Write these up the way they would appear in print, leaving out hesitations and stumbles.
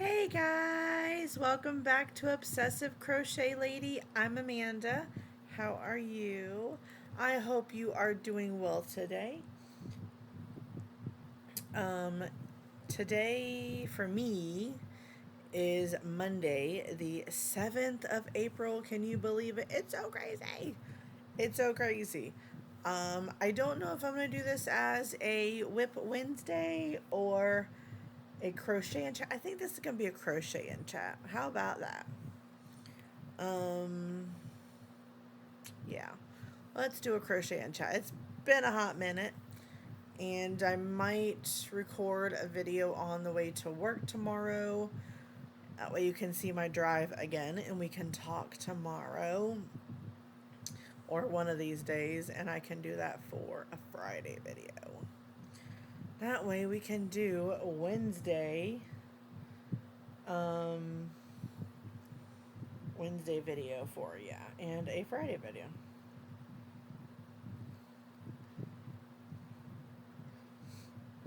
Hey guys, welcome back to Obsessive Crochet Lady. I'm Amanda. How are you? I hope you are doing well today. Um, Today for me is Monday, the 7th of April. Can you believe it? It's so crazy. It's so crazy. I don't know if I'm going to do this as a Whip Wednesday or a crochet and chat. I think this is going to be a crochet and chat. How about that? Um, yeah. Let's do a crochet and chat. It's been a hot minute, and I might record a video on the way to work tomorrow. That way you can see my drive again, and we can talk tomorrow or one of these days, and I can do that for a Friday video. That way we can do Wednesday, Wednesday video for you, and a Friday video.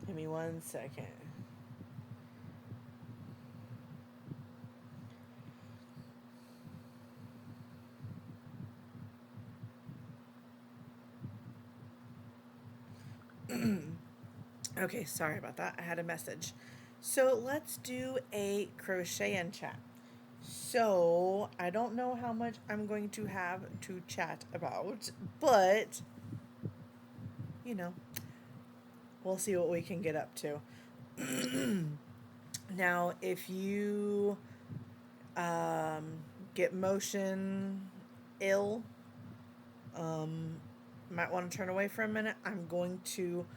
Give me 1 second. Okay, sorry about that. I had a message. So let's do a crochet and chat. So I don't know how much I'm going to have to chat about, but you know, we'll see what we can get up to. Now, if you get motion ill, might want to turn away for a minute. I'm going to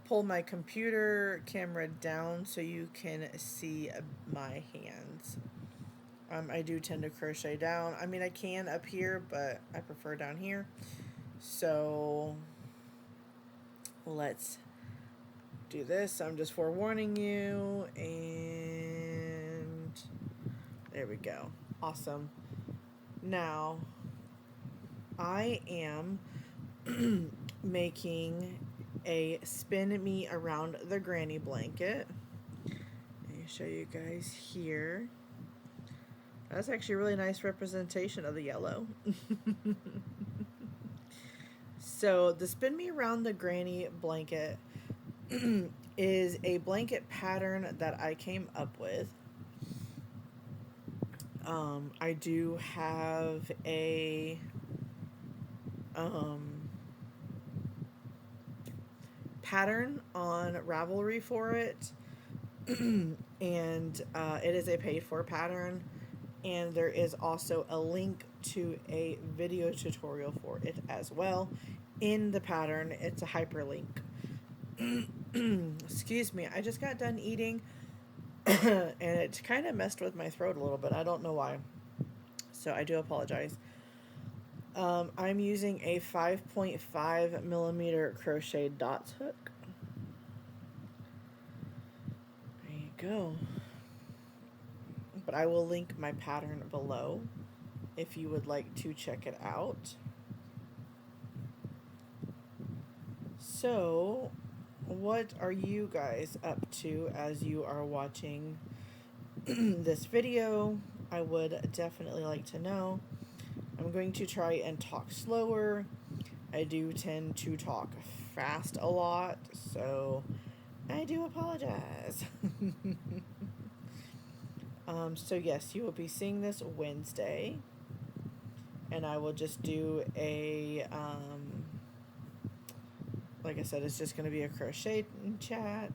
pull my computer camera down so you can see my hands. I do tend to crochet down. I mean, I can up here, but I prefer down here. So let's do this. I'm just forewarning you, and there we go. Awesome. Now, I am making a spin me around the granny blanket. Let me show you guys here. That's actually a really nice representation of the yellow. So the spin me around the granny blanket is a blanket pattern that I came up with. I do have a pattern on Ravelry for it, and it is a paid for pattern, and there is also a link to a video tutorial for it as well. In the pattern, it's a hyperlink. Excuse me, I just got done eating and it kind of messed with my throat a little bit. I don't know why, so I do apologize. I'm using a 5.5 millimeter crochet dots hook. There you go. But I will link my pattern below if you would like to check it out. So, what are you guys up to as you are watching this video? I would definitely like to know. I'm going to try and talk slower. I do tend to talk fast a lot, so I do apologize. So yes, you will be seeing this Wednesday, and I will just do a, like I said, it's just going to be a crochet chat.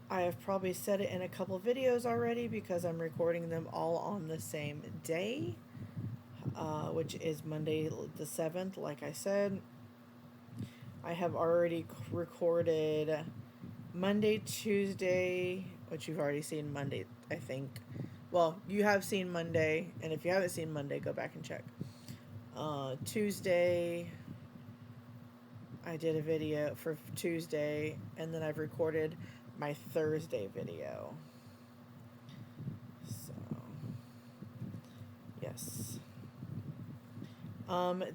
I have probably said it in a couple videos already because I'm recording them all on the same day, which is Monday the 7th, like I said. I have already recorded Monday, Tuesday, which you've already seen Monday, I think. Well, you have seen Monday, and if you haven't seen Monday, go back and check. Tuesday, I did a video for Tuesday, and then I've recorded my Thursday video. So, yes.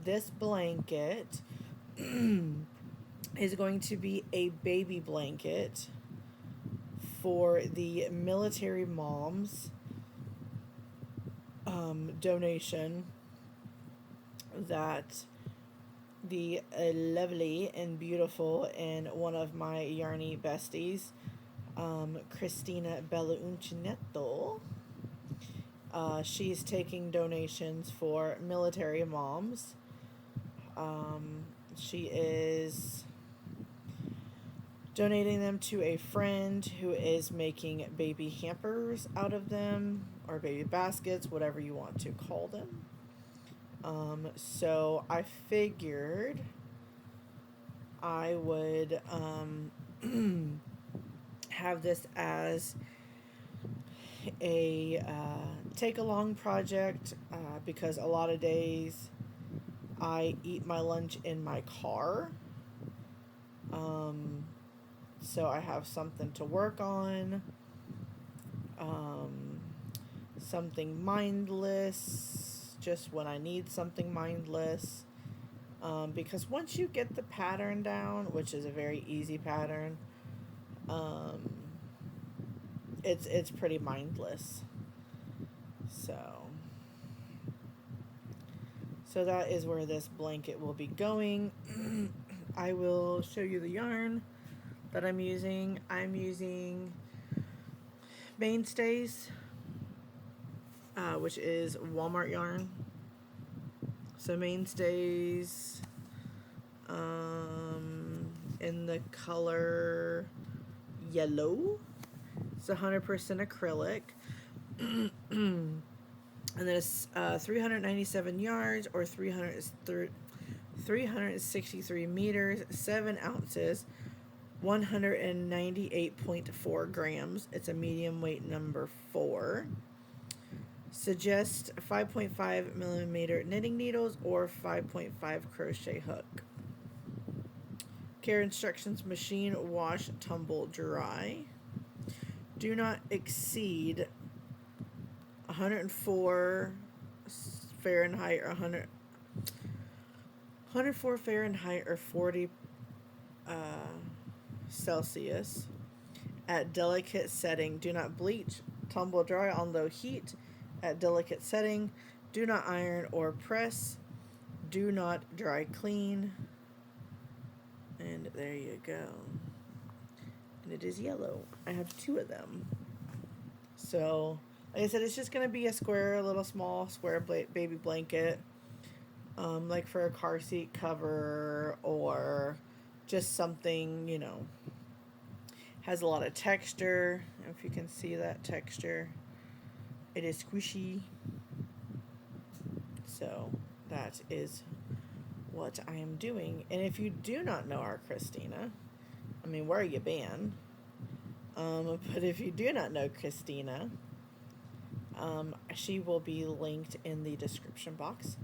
This blanket is going to be a baby blanket for the military moms donation that the lovely and beautiful and one of my yarny besties, Christina Bella Uncinetto, she's taking donations for military moms. She is donating them to a friend who is making baby hampers out of them, or baby baskets, whatever you want to call them. So I figured I would have this as a take-along project because a lot of days I eat my lunch in my car. So I have something to work on, something mindless, just when I need something mindless. Because once you get the pattern down, which is a very easy pattern, it's pretty mindless. So that is where this blanket will be going. I will show you the yarn that I'm using. I'm using Mainstays, which is Walmart yarn. So Mainstays in the color yellow. It's 100% acrylic. And then it's 397 yards or 363 meters, 7 ounces, 198.4 grams. It's a medium weight number 4. Suggest 5.5 millimeter knitting needles or 5.5 crochet hook. Care instructions: machine, wash, tumble, dry. Do not exceed 104 Fahrenheit or 104 Fahrenheit or 40 Celsius at delicate setting. Do not bleach, tumble dry on low heat at delicate setting. Do not iron or press. Do not dry clean. And there you go. And it is yellow. I have 2 of them. So, like I said, it's just going to be a little small square baby blanket. Like for a car seat cover or just something, has a lot of texture. If you can see that texture, it is squishy. So that is what I am doing. And if you do not know our Christina, where you been? But if you do not know Christina, she will be linked in the description box.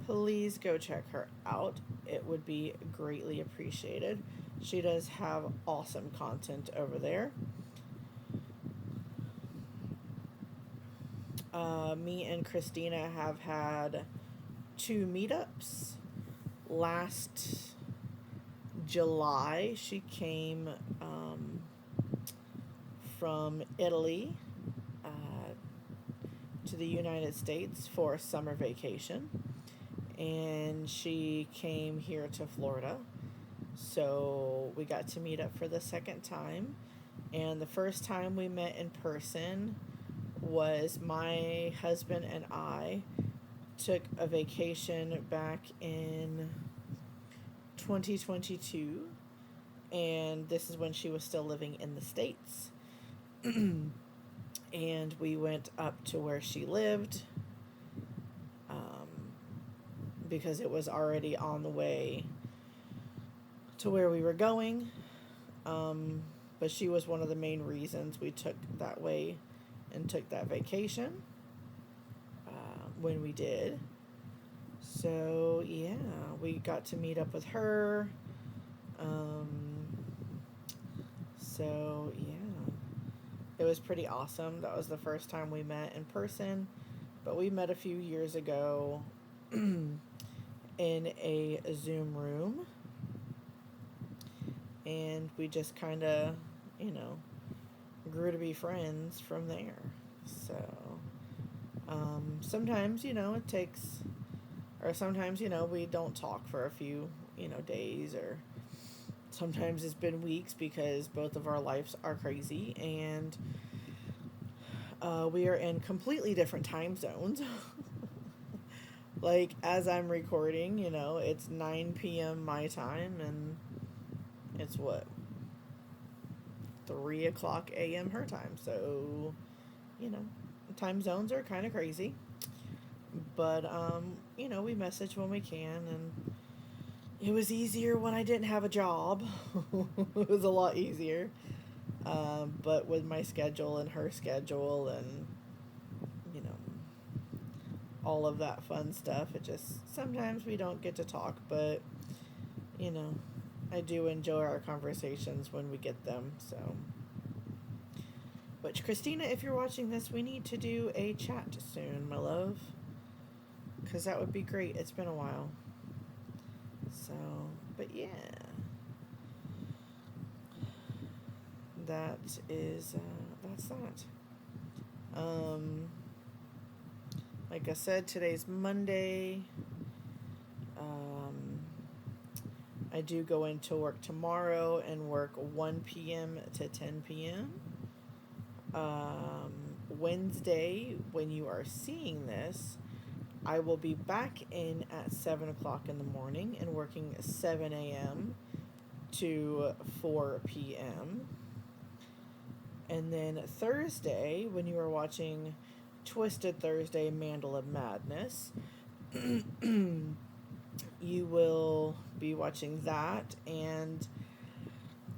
Please go check her out. It would be greatly appreciated. She does have awesome content over there. Me and Christina have had 2 meetups. Last July, she came from Italy to the United States for summer vacation, and she came here to Florida, so we got to meet up for the second time. And the first time we met in person was my husband and I took a vacation back in 2022, and this is when she was still living in the States. And we went up to where she lived because it was already on the way to where we were going. But she was one of the main reasons we took that way and took that vacation when we did. So yeah, we got to meet up with her. So yeah, it was pretty awesome. That was the first time we met in person, but we met a few years ago in a Zoom room. and we just kind of, you know, grew to be friends from there. So, sometimes, you know, it takes, or sometimes, you know, we don't talk for a few, you know, days, or sometimes it's been weeks because both of our lives are crazy, and we are in completely different time zones. Like, as I'm recording, you know, it's 9 p.m. my time, and it's what? 3 o'clock a.m. her time. So, you know, time zones are kind of crazy. But, you know, we message when we can, and it was easier when I didn't have a job. It was a lot easier. But with my schedule and her schedule and, you know, all of that fun stuff, it just, sometimes we don't get to talk, but, you know, I do enjoy our conversations when we get them, so. Which, Christina, if you're watching this, we need to do a chat soon, my love. Because that would be great. It's been a while. So, but yeah. That is, that's that. Like I said, today's Monday. I do go into work tomorrow and work 1 p.m. to 10 p.m. Wednesday, when you are seeing this, I will be back in at 7 o'clock in the morning and working 7 a.m. to 4 p.m. And then Thursday, when you are watching Twisted Thursday Mandala Madness, you will be watching that, and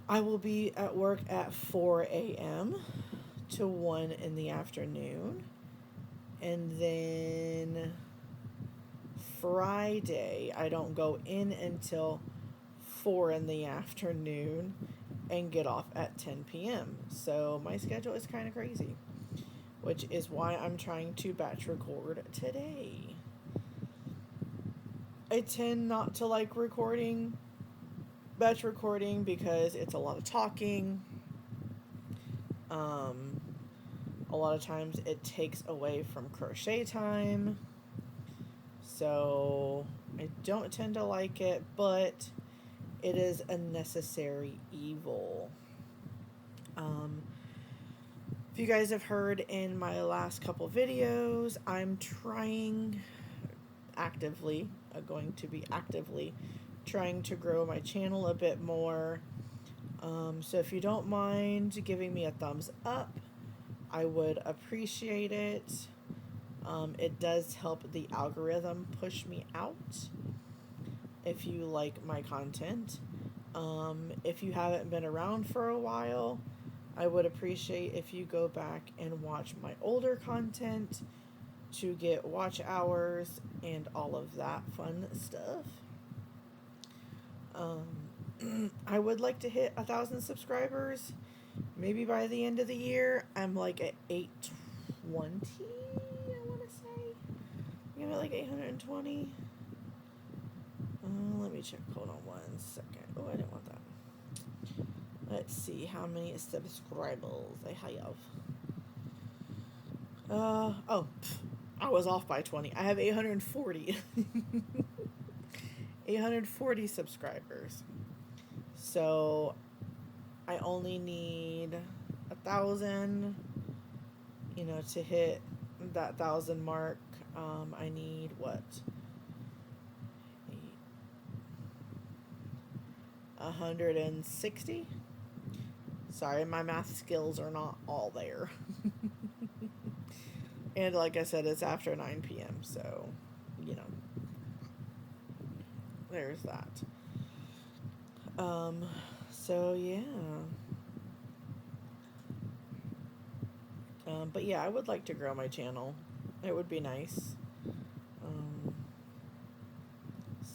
I will be at work at 4 a.m. to 1 in the afternoon. And then Friday, I don't go in until 4 in the afternoon and get off at 10 p.m. So my schedule is kind of crazy, which is why I'm trying to batch record today. I tend not to like batch recording because it's a lot of talking. A lot of times it takes away from crochet time. So I don't tend to like it, but it is a necessary evil. If you guys have heard in my last couple videos, I'm going to be actively trying to grow my channel a bit more. So if you don't mind giving me a thumbs up, I would appreciate it. It does help the algorithm push me out if you like my content. If you haven't been around for a while, I would appreciate if you go back and watch my older content to get watch hours and all of that fun stuff. I would like to hit 1,000 subscribers, maybe by the end of the year. I'm like at 820, I want to say. I'm at like 820. Let me check. Hold on 1 second. Oh, I didn't want that. Let's see how many subscribers I have. I was off by 20. I have 840. 840 subscribers. So I only need 1,000, to hit that 1,000 mark. I need what? 160? Sorry, my math skills are not all there. And like I said, it's after 9 p.m., so, there's that. So yeah. But yeah, I would like to grow my channel. It would be nice.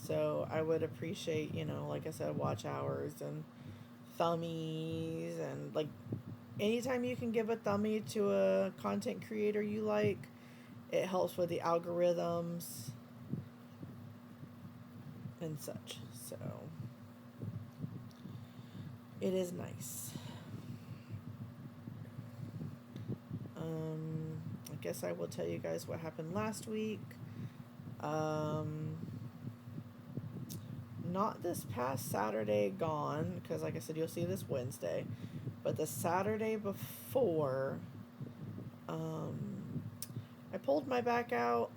So I would appreciate, like I said, watch hours and thummies, and like anytime you can give a thumbie to a content creator you like, it helps with the algorithms and such. So It is nice. I guess I will tell you guys what happened last week. Not this past Saturday gone, because like I said, you'll see this Wednesday. But the Saturday before, I pulled my back out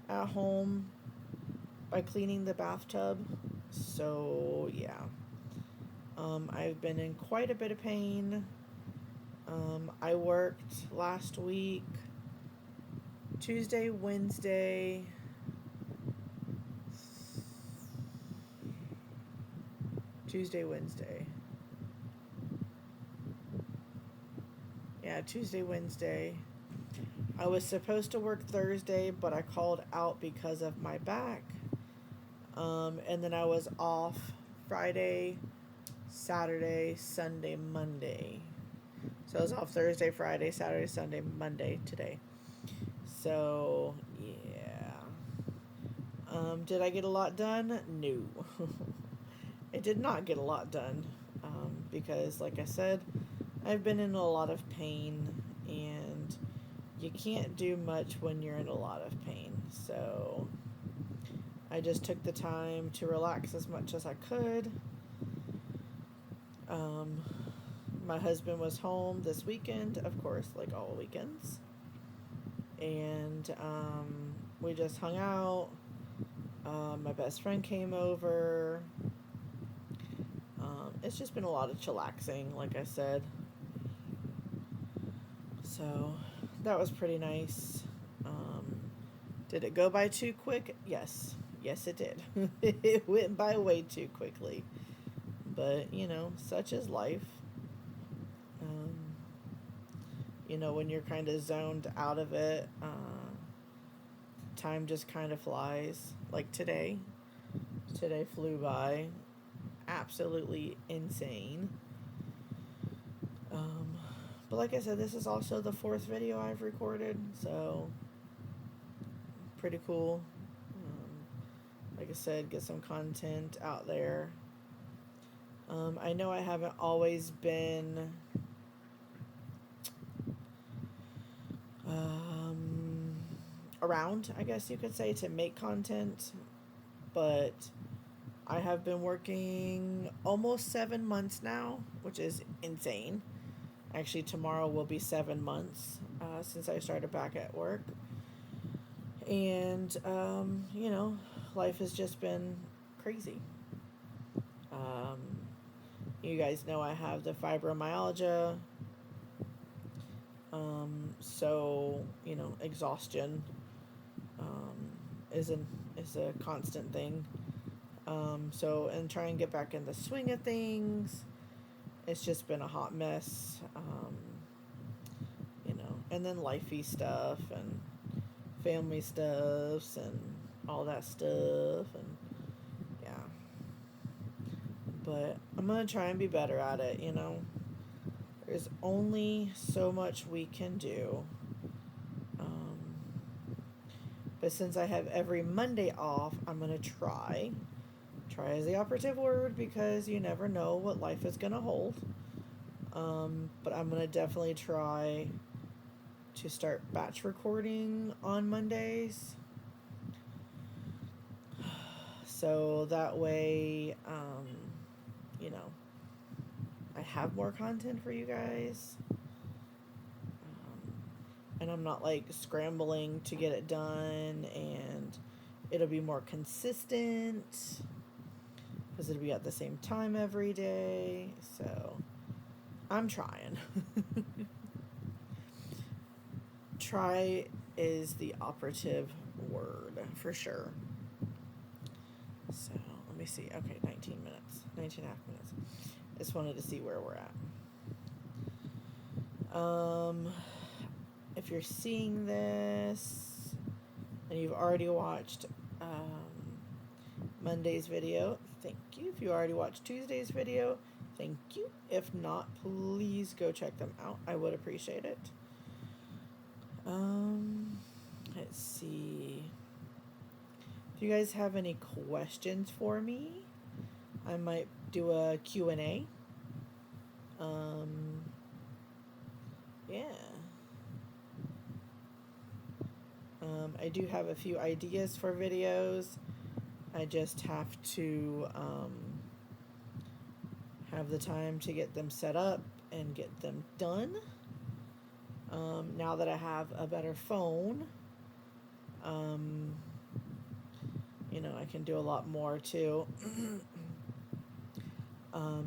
at home by cleaning the bathtub. So, yeah. I've been in quite a bit of pain. I worked last week, Tuesday, Wednesday, Yeah, Tuesday, Wednesday. I was supposed to work Thursday, but I called out because of my back. And then I was off Friday, Saturday, Sunday, Monday. So I was off Thursday, Friday, Saturday, Sunday, Monday today. So, yeah. Did I get a lot done? No. I did not get a lot done. Because, like I said, I've been in a lot of pain, and you can't do much when you're in a lot of pain. So I just took the time to relax as much as I could. My husband was home this weekend, of course, like all weekends. And we just hung out. My best friend came over. It's just been a lot of chillaxing, like I said. So that was pretty nice. Did it go by too quick? Yes. Yes, it did. It went by way too quickly. But, such is life. When you're kind of zoned out of it, time just kind of flies. Like today. Today flew by. Absolutely insane. But like I said, this is also the 4th video I've recorded, so pretty cool. Like I said, get some content out there. I know I haven't always been around, I guess you could say, to make content, but I have been working almost 7 months now, which is insane. Actually, tomorrow will be 7 months since I started back at work. And, life has just been crazy. You guys know I have the fibromyalgia. So, exhaustion is a constant thing. So, and try and get back in the swing of things. It's just been a hot mess, and then lifey stuff and family stuffs and all that stuff, and yeah. But I'm going to try and be better at it, There's only so much we can do. But since I have every Monday off, I'm going to try. Try is the operative word, because you never know what life is going to hold. But I'm going to definitely try to start batch recording on Mondays. So that way, I have more content for you guys. And I'm not scrambling to get it done, and it'll be more consistent because it'll be at the same time every day. So I'm trying. Try is the operative word for sure. So let me see. Okay, 19 minutes. 19 and a half minutes. Just wanted to see where we're at. If you're seeing this and you've already watched Monday's video, thank you. If you already watched Tuesday's video, thank you. If not, please go check them out. I would appreciate it. Let's see. If you guys have any questions for me, I might do a Q&A. Yeah. I do have a few ideas for videos. I just have to have the time to get them set up and get them done. Now that I have a better phone, you know, I can do a lot more too.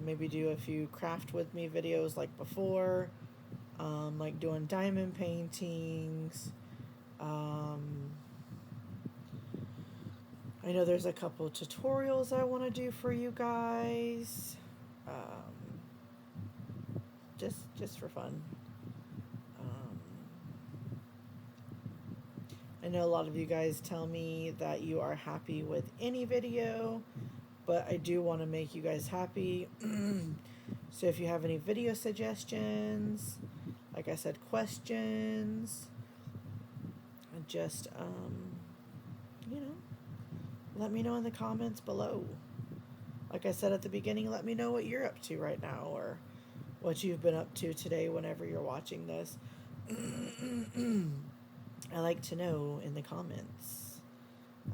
Maybe do a few craft with me videos like before, like doing diamond paintings. I know there's a couple tutorials I want to do for you guys, just for fun. I know a lot of you guys tell me that you are happy with any video, but I do want to make you guys happy. So if you have any video suggestions, like I said, questions, just, you know, let me know in the comments below. Like I said at the beginning, let me know what you're up to right now, or what you've been up to today whenever you're watching this. I like to know in the comments.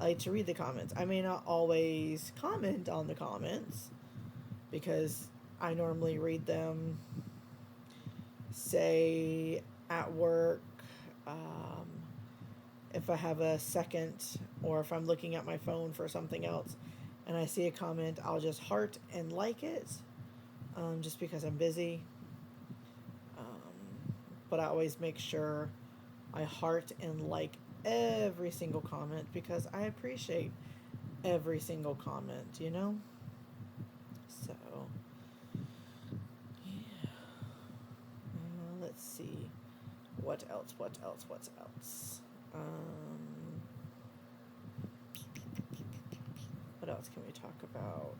I like to read the comments. I may not always comment on the comments because I normally read them, say, at work, if I have a second, or if I'm looking at my phone for something else and I see a comment, I'll just heart and like it, just because I'm busy. But I always make sure I heart and like every single comment because I appreciate every single comment, you know? So, yeah. Let's see. What else? What else can we talk about?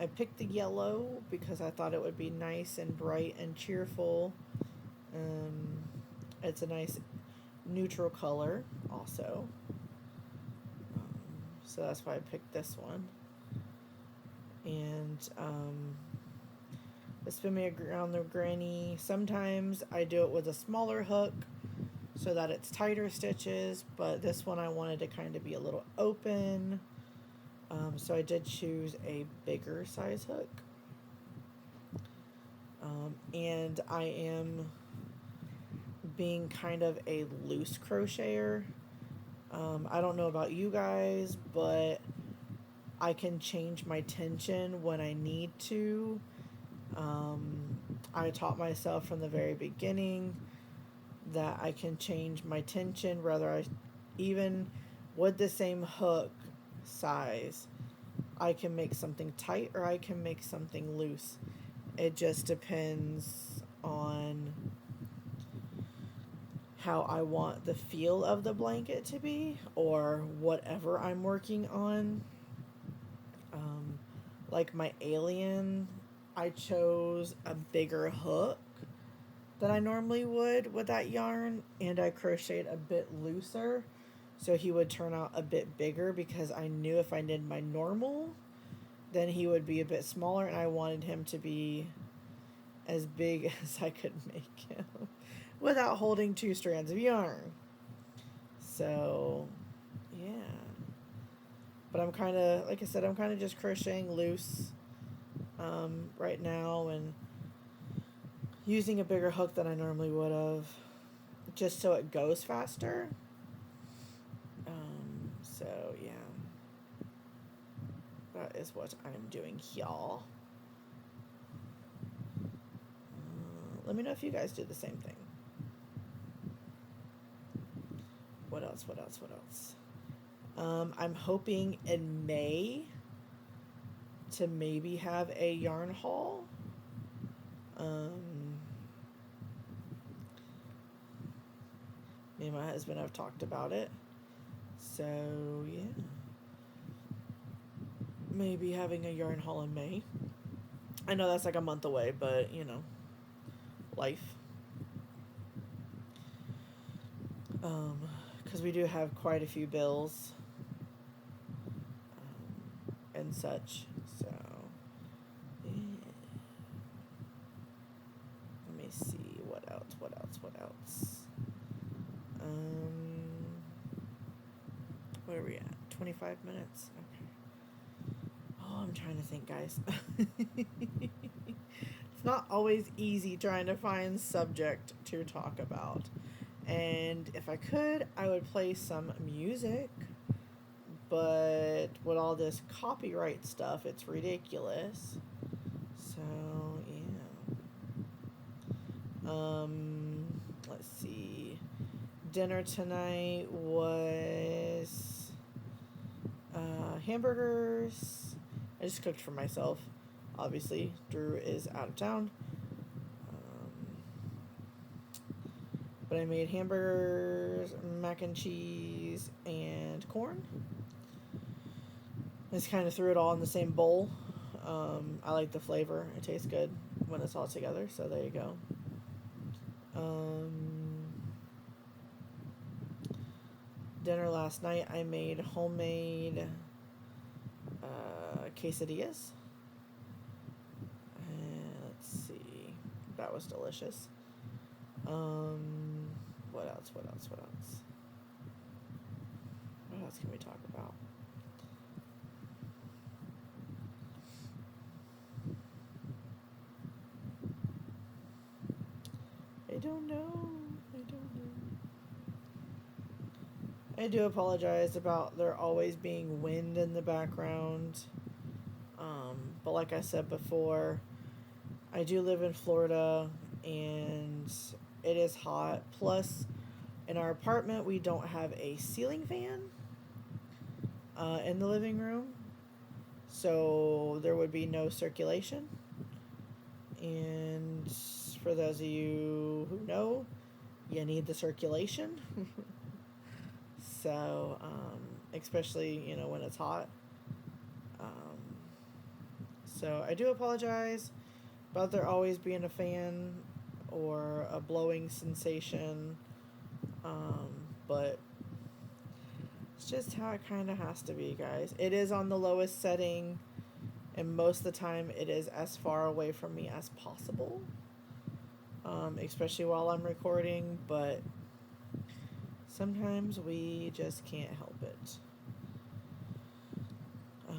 I picked the yellow because I thought it would be nice and bright and cheerful. It's a nice neutral color also. So that's why I picked this one. And the spin me around the granny. Sometimes I do it with a smaller hook so that it's tighter stitches, but this one I wanted to kind of be a little open. So I did choose a bigger size hook. And I am being kind of a loose crocheter. I don't know about you guys, but I can change my tension when I need to. I taught myself from the very beginning that I can change my tension, whether I, even with the same hook size, I can make something tight or I can make something loose. It just depends on how I want the feel of the blanket to be or whatever I'm working on. Like my alien, I chose a bigger hook than I normally would with that yarn, and I crocheted a bit looser so he would turn out a bit bigger because I knew if I did my normal, then he would be a bit smaller, and I wanted him to be as big as I could make him without holding 2 strands of yarn. So, yeah. But I'm kind of, like I said, I'm kind of just crocheting loose right now and using a bigger hook than I normally would have, just so it goes faster. So, yeah. That is what I'm doing here. Let me know if you guys do the same thing. What else? I'm hoping in May to maybe have a yarn haul. Me and my husband have talked about it. So, yeah. Maybe having a yarn haul in May. I know that's like a month away, but, you know, life. Because we do have quite a few bills and such. So, yeah. Let me see what else. What are we at? 25 minutes. Okay. Oh, I'm trying to think, guys. It's not always easy trying to find subject to talk about. And if I could, I would play some music. But with all this copyright stuff, it's ridiculous. So, yeah. Let's see. Dinner tonight was hamburgers. I just cooked for myself. Obviously, Drew is out of town. But I made hamburgers, mac and cheese, and corn. I just kind of threw it all in the same bowl. I like the flavor. It tastes good when it's all together, so there you go. Dinner last night, I made homemade quesadillas. Let's see. That was delicious. What else? What else can we talk about? I don't know. I do apologize about there always being wind in the background. But like I said before, I do live in Florida and it is hot. Plus, in our apartment, we don't have a ceiling fan in the living room. So there would be no circulation. And for those of you who know, you need the circulation. So, especially, when it's hot. So I do apologize about there always being a fan or a blowing sensation. But it's just how it kind of has to be, guys. It is on the lowest setting, and most of the time it is as far away from me as possible. Especially while I'm recording, but sometimes we just can't help it. Yeah.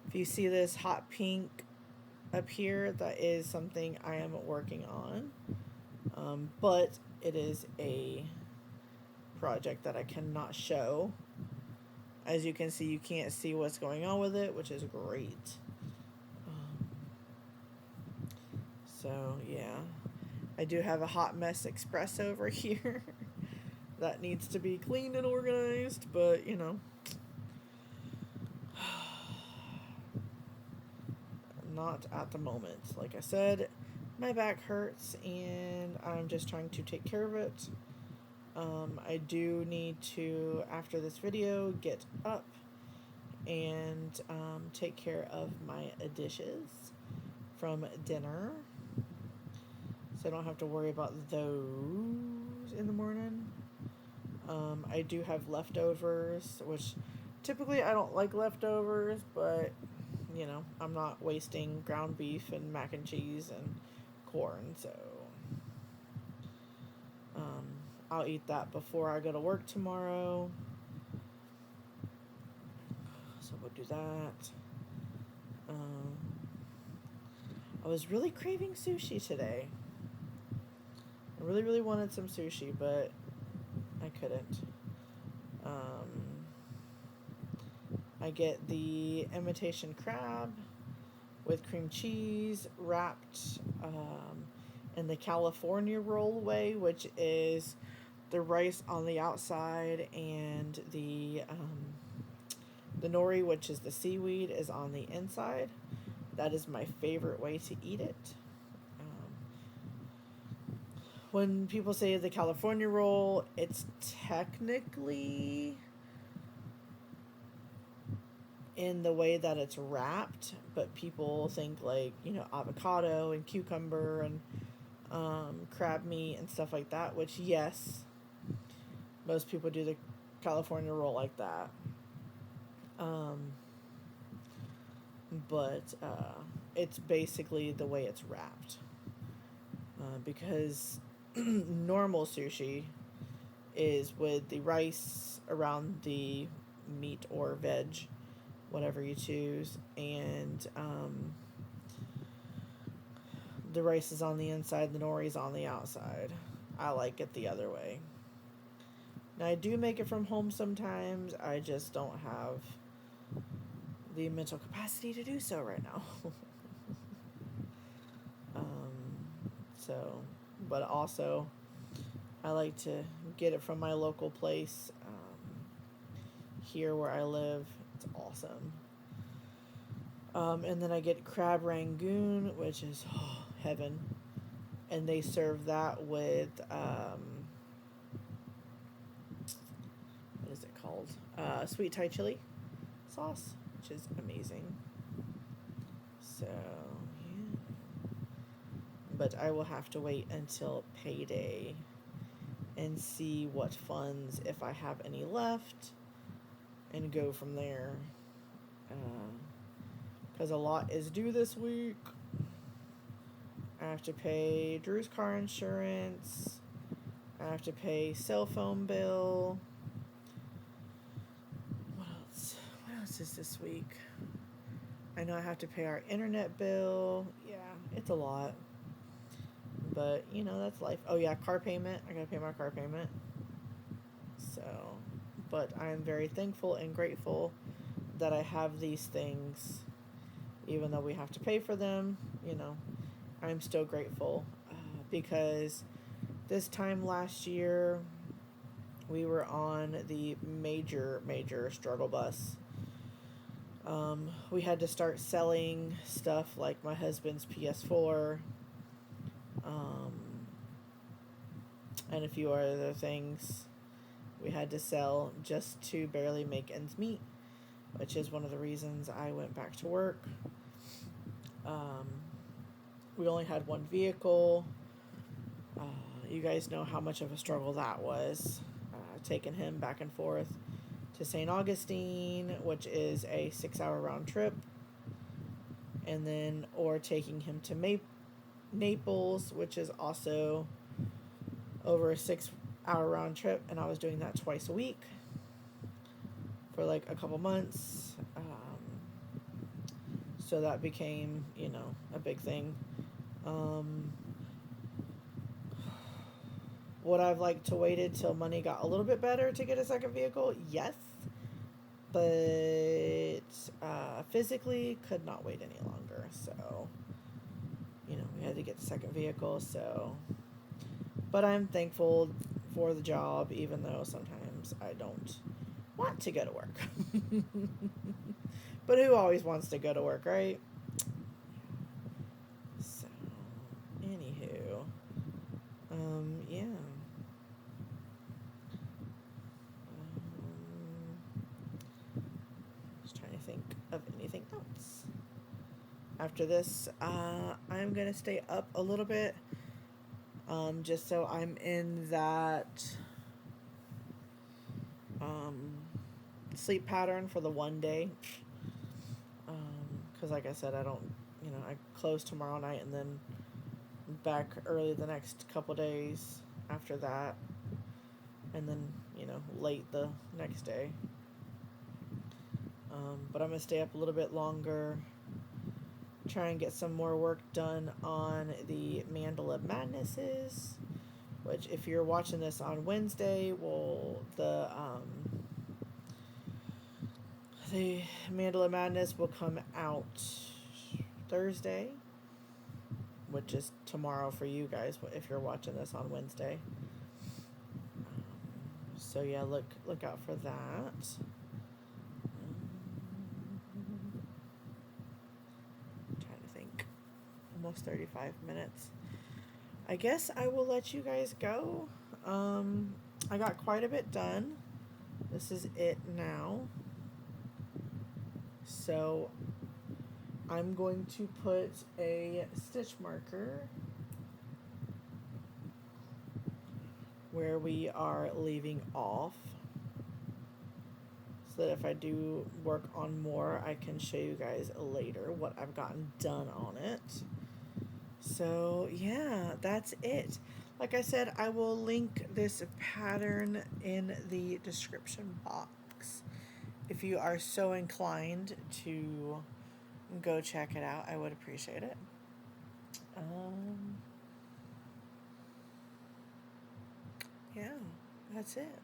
If you see this hot pink up here, that is something I am working on. But it is a project that I cannot show. As you can see, you can't see what's going on with it, which is great. So, yeah. I do have a hot mess express over here that needs to be cleaned and organized, but, not at the moment. Like I said, my back hurts and I'm just trying to take care of it. I do need to, after this video, get up and take care of my dishes from dinner, so I don't have to worry about those in the morning. I do have leftovers, which typically I don't like leftovers, but I'm not wasting ground beef and mac and cheese and corn, so I'll eat that before I go to work tomorrow. So we'll do that. I was really craving sushi today. I really, really wanted some sushi, but I couldn't. I get the imitation crab with cream cheese wrapped in the California roll way, which is the rice on the outside and the nori, which is the seaweed, is on the inside. That is my favorite way to eat it. When people say the California roll, it's technically in the way that it's wrapped, but people think avocado and cucumber and crab meat and stuff like that, which yes, most people do the California roll like that. Um, but it's basically the way it's wrapped. Because normal sushi is with the rice around the meat or veg, whatever you choose, and the rice is on the inside, the nori's on the outside. I like it the other way. Now, I do make it from home sometimes, I just don't have the mental capacity to do so right now. So, but also, I like to get it from my local place. Here where I live, it's awesome. And then I get crab rangoon, which is heaven. And they serve that with, what is it called? Sweet Thai chili sauce, which is amazing. So, yeah. But I will have to wait until payday and see what funds, if I have any left, and go from there. Because a lot is due this week. I have to pay Drew's car insurance. I have to pay cell phone bill. What else? What else is this week? I know I have to pay our internet bill. Yeah, it's a lot. But, you know, that's life. Oh, yeah, car payment. I gotta pay my car payment. So, but I'm very thankful and grateful that I have these things. Even though we have to pay for them, you know, I'm still grateful. Because this time last year, we were on the major struggle bus. We had to start selling stuff like my husband's PS4, and a few other things we had to sell just to barely make ends meet, which is one of the reasons I went back to work. We only had one vehicle. You guys know how much of a struggle that was, taking him back and forth to St. Augustine, which is a 6-hour round trip, and then or taking him to Naples, which is also over a 6-hour round trip, and I was doing that twice a week for like a couple months. So that became, you know, a big thing. Would I've liked to waited till money got a little bit better to get a second vehicle? Yes. But physically could not wait any longer. So, you know, we had to get the second vehicle. So, but I'm thankful for the job, even though sometimes I don't want to go to work. But who always wants to go to work, right? So, anywho, yeah. Just trying to think of anything else. After this, I'm gonna stay up a little bit, just so I'm in that sleep pattern for the one day. Because like I said, I don't, you know, I close tomorrow night and then back early the next couple days after that, and then, you know, late the next day. But I'm going to stay up a little bit longer, try and get some more work done on the Mandala Madnesses, which if you're watching this on Wednesday, the Mandala Madness will come out Thursday, which is tomorrow for you guys if you're watching this on Wednesday. So yeah, look out for that. I'm trying to think. Almost 35 minutes. I guess I will let you guys go. I got quite a bit done. This is it now. So I'm going to put a stitch marker where we are leaving off so that if I do work on more, I can show you guys later what I've gotten done on it. So yeah, that's it. Like I said, I will link this pattern in the description box. If you are so inclined to go check it out, I would appreciate it. Yeah, that's it.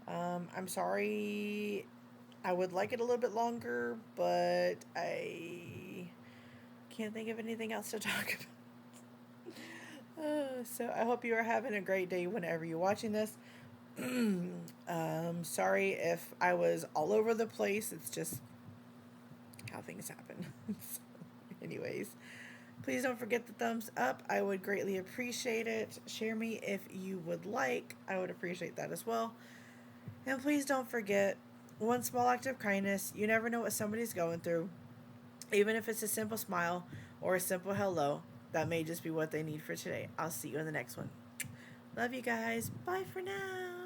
I'm sorry. I would like it a little bit longer, but I can't think of anything else to talk about. So I hope you are having a great day whenever you're watching this. Sorry if I was all over the place. It's just how things happen. So, anyways, please don't forget the thumbs up. I would greatly appreciate it. Share me if you would like. I would appreciate that as well. And please don't forget, one small act of kindness. You never know what somebody's going through. Even if it's a simple smile or a simple hello, that may just be what they need for today. I'll see you in the next one. Love you guys. Bye for now.